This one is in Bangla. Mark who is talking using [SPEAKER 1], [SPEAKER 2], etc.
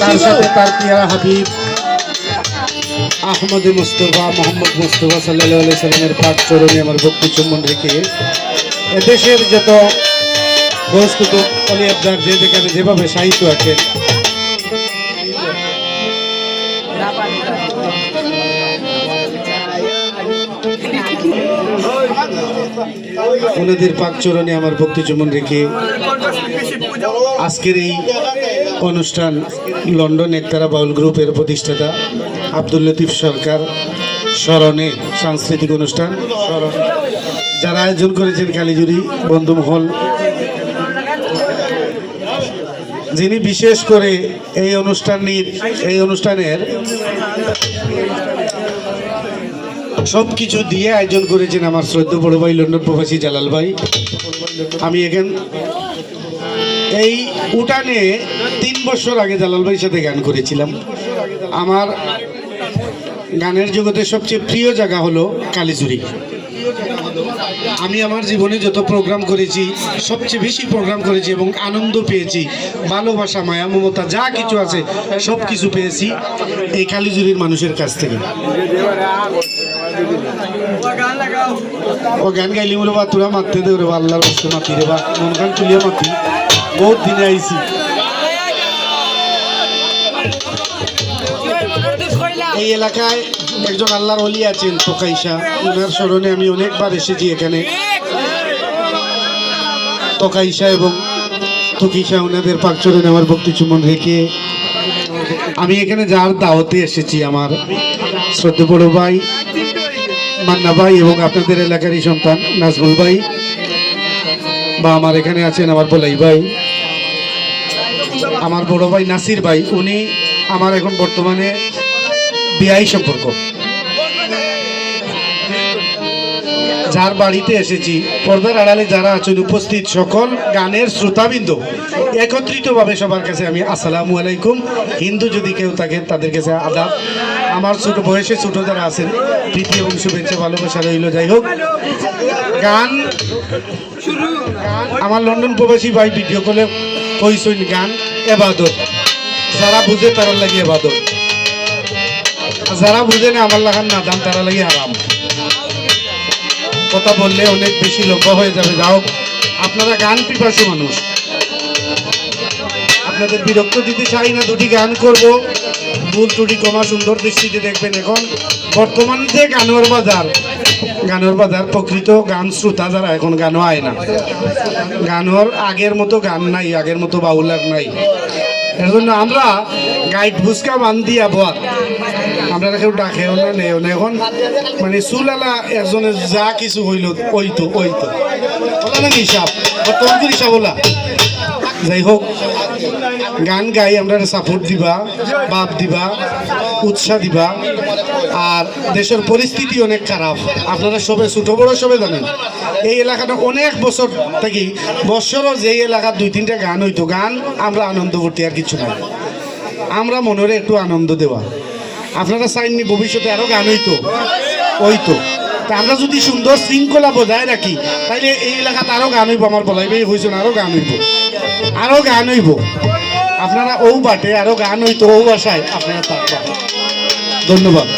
[SPEAKER 1] তার সাথে তার পিয়ারা হাবিব আহমদ মুস্তফা মোহাম্মদ মুস্তফা সাল্লাল্লাহু আলাইহি সাল্লামের পাক চরণে আমার ভক্তি চুম্বন রেখে এদেশের যত দোষ কুতুব অলি আবদার যে যেখানে যেভাবে সাহিত্য আছে ওনাদের পাক চরণে আমার ভক্তি চুম্বন রেখে আজকের এই অনুষ্ঠান লন্ডন একতারা বাউল গ্রুপের প্রতিষ্ঠাতা আব্দুল লতিফ সরকার স্মরণে সাংস্কৃতিক অনুষ্ঠান যারা আয়োজন করেছেন কালীজুরি বন্ধুমহল, যিনি বিশেষ করে এই অনুষ্ঠানের সবকিছু দিয়ে আয়োজন করেছেন আমার শ্রদ্ধা বড় ভাই লন্ডন প্রবাসী জালাল ভাই। আমি এই উঠানে 3 বছর আগে জালাল ভাইয়ের সাথে গান করেছিলাম। আমার গানের জগতে সবচেয়ে প্রিয় জায়গা হলো কালীজুরি। আমি আমার জীবনে যত প্রোগ্রাম করেছি সবচেয়ে বেশি প্রোগ্রাম করেছি এবং আনন্দ পেয়েছি, ভালোবাসা মায়া মমতা যা কিছু আছে সব কিছু পেয়েছি এই কালীজুরির মানুষের কাছ থেকে। ও গান গাইলি বলে বা তোরা মারতে দে রে বা আল্লাহর বস্তু মাতি রে বা মন গান তুলিয়া মাতি বহুত দিনে আইছি। এই এলাকায় একজন আল্লাহর ওলি আছেন তোকাইশা, ওনার স্মরণে আমি অনেকবার এসেছি এখানে। তোকাইশা এবং তকিশা ওনাদের পাক চরণে আমার ভক্তি চুম্বন রেখে আমি এখানে যার দাওয়াতে এসেছি আমার শ্রদ্ধা বড় ভাই মান্না ভাই এবং আপনাদের এলাকারই সন্তান নাজমুল ভাই, বা আমার এখানে আছেন আমার বলাই ভাই, আমার বড় ভাই নাসির ভাই, উনি আমার এখন বর্তমানে বিয়াই সম্পর্ক। যার বাড়িতে এসেছি পর্দার আড়ালে যারা আছেন উপস্থিত সকল গানের শ্রোতাবৃন্দ একত্রিতভাবে সবার কাছে আমি আসসালামু আলাইকুম, হিন্দু যদি কেউ থাকে তাদের কাছে আদাব। আমার ছোট বয়সে ছোট যারা আছেন প্রীতি এবং শুভেচ্ছা ভালোবাসা রইল। যাই হোক, গান আমার লন্ডন প্রবাসী ভাই ভিডিও কলে কইসইন গান এবাদত, যারা বুঝে তারা লাগে এবাদত, যারা বুঝে না আমার লাগান না দাম তারা লাগে আরাম। কথা বললে অনেক বেশি লম্বা হয়ে যাবে। যাও, আপনারা গান পিপাসু মানুষ, আপনাদের বিরক্ত দিতে চাই না, দুটি গান করব, ভুল ত্রুটি কমা সুন্দর দৃষ্টিতে দেখবেন। এখন বর্তমান যে গানের বাজার প্রকৃত গান শ্রোতা যারা এখন গানও আয় না, গানের আগের মতো গান নাই, আগের মতো বাউল আর নাই। এর জন্য আমরা গাইড ভুসকা মান দিয়া বর আমরা কেউ ডাকেও না নেও না। এখন মানে চুলালা একজনের যা কিছু হইল ওইতো বলা না হিসাব বর্তমান হিসাব বলা। যাই হোক, গান গাই আমরা সাপোর্ট দিবা, বাপ দিবা, উৎসাহ দিবা। আর দেশের পরিস্থিতি অনেক খারাপ, আপনারা সবে ছোট বড় সবে জানেন। এই এলাকাটা অনেক বছর থেকে বছরও যেই এলাকার 2-3টা গান হইতো, গান আমরা আনন্দ করতে আর কিছু নাই, আমরা মনের একটু আনন্দ দেওয়া। আপনারা চাইননি ভবিষ্যতে আরও গান হইতো তা আমরা যদি সুন্দর শৃঙ্খলা বজায় রাখি তাইলে এই এলাকাতে আরও গান হইব। আমার বলাই ভাই হয়েছেন আরও গান হইব, আপনারা ও বাটে আরও গান হইতো, ও বাসায় আপনারা থাকবা। ধন্যবাদ।